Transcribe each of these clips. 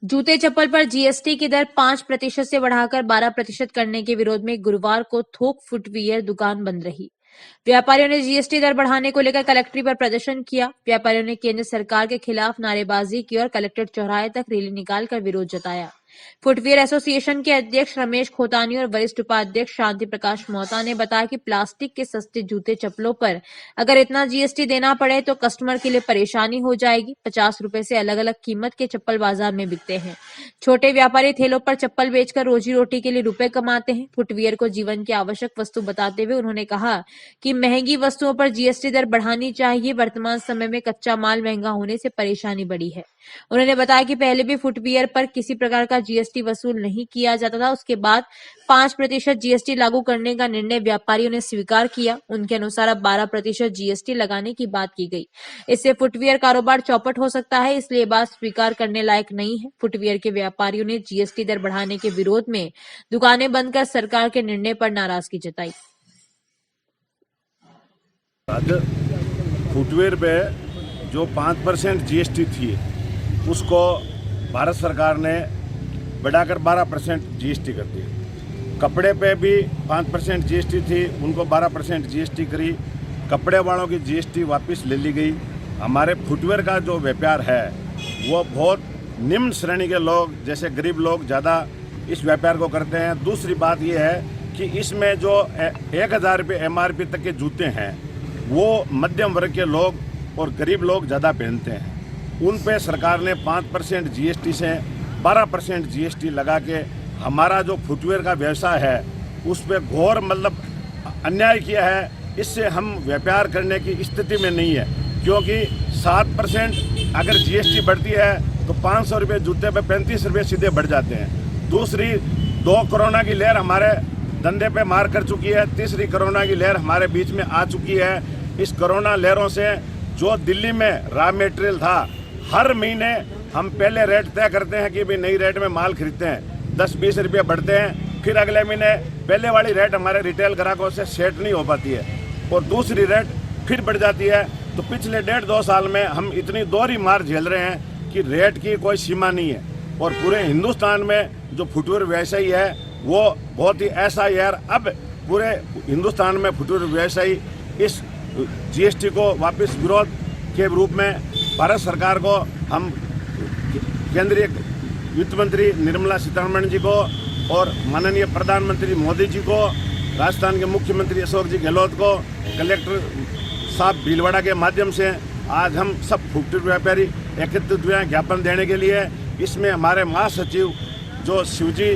जूते चप्पल पर जीएसटी की दर 5% से बढ़ाकर 12% करने के विरोध में गुरुवार को थोक फुटवियर दुकान बंद रही। व्यापारियों ने जीएसटी दर बढ़ाने को लेकर कलेक्ट्रेट पर प्रदर्शन किया। व्यापारियों ने केंद्र सरकार के खिलाफ नारेबाजी की और कलेक्ट्रेट चौराहे तक रैली निकालकर विरोध जताया। फुटवियर एसोसिएशन के अध्यक्ष रमेश खोतानी और वरिष्ठ उपाध्यक्ष शांति प्रकाश मोहता ने बताया कि प्लास्टिक के सस्ते जूते चप्पलों पर अगर इतना जीएसटी देना पड़े तो कस्टमर के लिए परेशानी हो जाएगी। 50 रुपए से अलग अलग कीमत के चप्पल बाजार में बिकते हैं। छोटे व्यापारी ठेलों पर चप्पल बेचकर रोजी रोटी के लिए रुपए कमाते हैं। फुटवियर को जीवन की आवश्यक वस्तु बताते हुए उन्होंने कहा कि महंगी वस्तुओं पर जीएसटी दर बढ़ानी चाहिए। वर्तमान समय में कच्चा माल महंगा होने से परेशानी बढ़ी है। उन्होंने बताया कि पहले भी फुटवियर पर किसी प्रकार का जीएसटी वसूल नहीं किया जाता था। उसके बाद 5% जीएसटी लागू करने का निर्णय व्यापारियों ने स्वीकार किया। उनके अनुसार अब 12% जीएसटी लगाने की बात की गई। इससे फुटवियर कारोबार चौपट हो सकता है, इसलिए बात स्वीकार करने लायक नहीं है। फुटवियर के व्यापारियों ने जीएसटी दर बढ़ाने के विरोध में दुकानें बंद कर सरकार के निर्णय पर नाराजगी जताई। फुटवेयर पे जो 5% जीएसटी थी उसको भारत सरकार ने बढ़ाकर 12% जीएसटी कर दी। कपड़े पे भी 5% जीएसटी थी, उनको 12% जीएसटी करी। कपड़े वालों की जीएसटी वापस ले ली गई। हमारे फुटवेयर का जो व्यापार है वो बहुत निम्न श्रेणी के लोग जैसे गरीब लोग ज़्यादा इस व्यापार को करते हैं। दूसरी बात ये है कि इसमें जो 1000 रुपये MRP तक के जूते हैं वो मध्यम वर्ग के लोग और गरीब लोग ज़्यादा पहनते हैं। उन पे सरकार ने 5% जीएसटी से 12% जीएसटी लगा के हमारा जो फुटवेयर का व्यवसाय है उस पर घोर अन्याय किया है। इससे हम व्यापार करने की स्थिति में नहीं है, क्योंकि 7% अगर जीएसटी बढ़ती है तो 500 रुपये जूते पे 35 रुपये सीधे बढ़ जाते हैं। दूसरी 2 कोरोना की लहर हमारे धंधे पे मार कर चुकी है। तीसरी कोरोना की लहर हमारे बीच में आ चुकी है। इस कोरोना लहरों से जो दिल्ली में रॉ मटेरियल था, हर महीने हम पहले रेट तय करते हैं कि भाई नई रेट में माल खरीदते हैं, 10-20 रुपये बढ़ते हैं, फिर अगले महीने पहले वाली रेट हमारे रिटेल ग्राहकों से सेट नहीं हो पाती है और दूसरी रेट फिर बढ़ जाती है। तो पिछले 1.5-2 साल में हम इतनी दोहरी मार झेल रहे हैं कि रेट की कोई सीमा नहीं है। और पूरे हिंदुस्तान में जो फुटवेयर व्यवसायी है वो बहुत ही ऐसा है यार, अब पूरे हिंदुस्तान में फुटवेयर व्यवसायी इस जीएसटी को वापस विरोध के रूप में भारत सरकार को, हम केंद्रीय वित्त मंत्री निर्मला सीतारमण जी को और माननीय प्रधानमंत्री मोदी जी को, राजस्थान के मुख्यमंत्री अशोक जी गहलोत को, कलेक्टर साहब भीलवाड़ा के माध्यम से आज हम सब फुटवेयर व्यापारी एकत्रित हुए हैं ज्ञापन देने के लिए। इसमें हमारे महासचिव जो शिवजी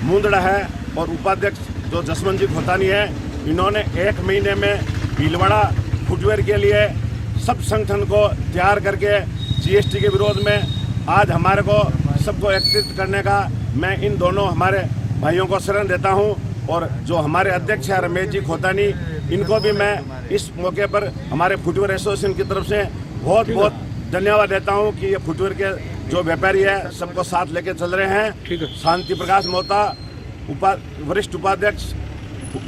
मुंदड़ा है और उपाध्यक्ष जो जसवंत जी खोतानी है, इन्होंने 1 महीने में भीलवाड़ा फुटवेयर के लिए सब संगठन को तैयार करके जीएसटी के विरोध में आज हमारे को सबको एकत्रित करने का मैं इन दोनों हमारे भाइयों को शरण देता हूं। और जो हमारे अध्यक्ष है रमेश जी खोतानी, इनको भी मैं इस मौके पर हमारे फुटवेयर एसोसिएशन की तरफ से बहुत बहुत धन्यवाद देता हूं कि ये फुटवेयर के जो व्यापारी है सबको साथ लेके चल रहे हैं। शांति प्रकाश मोहता, वरिष्ठ उपाध्यक्ष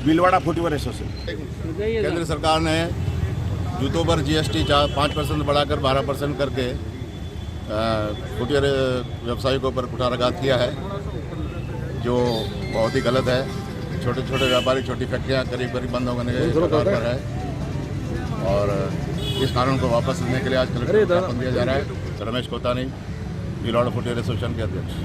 भीलवाड़ा फुटवेयर एसोसिएशन। केंद्र सरकार ने जूतों पर जीएसटी 5% बढ़ाकर 12% करके फुटवेयर व्यवसायिकों पर कुठाराघात किया है, जो बहुत ही गलत है। छोटे छोटे व्यापारी, छोटी फैक्ट्रियाँ करीब करीब बंद होने के कगार पर है और इस कानून को वापस लेने के लिए आज कलेक्टर को ज्ञापन दिया जा रहा है। रमेश खोतानी, भीलवाड़ा फुटवेयर एसोसिएशन के अध्यक्ष।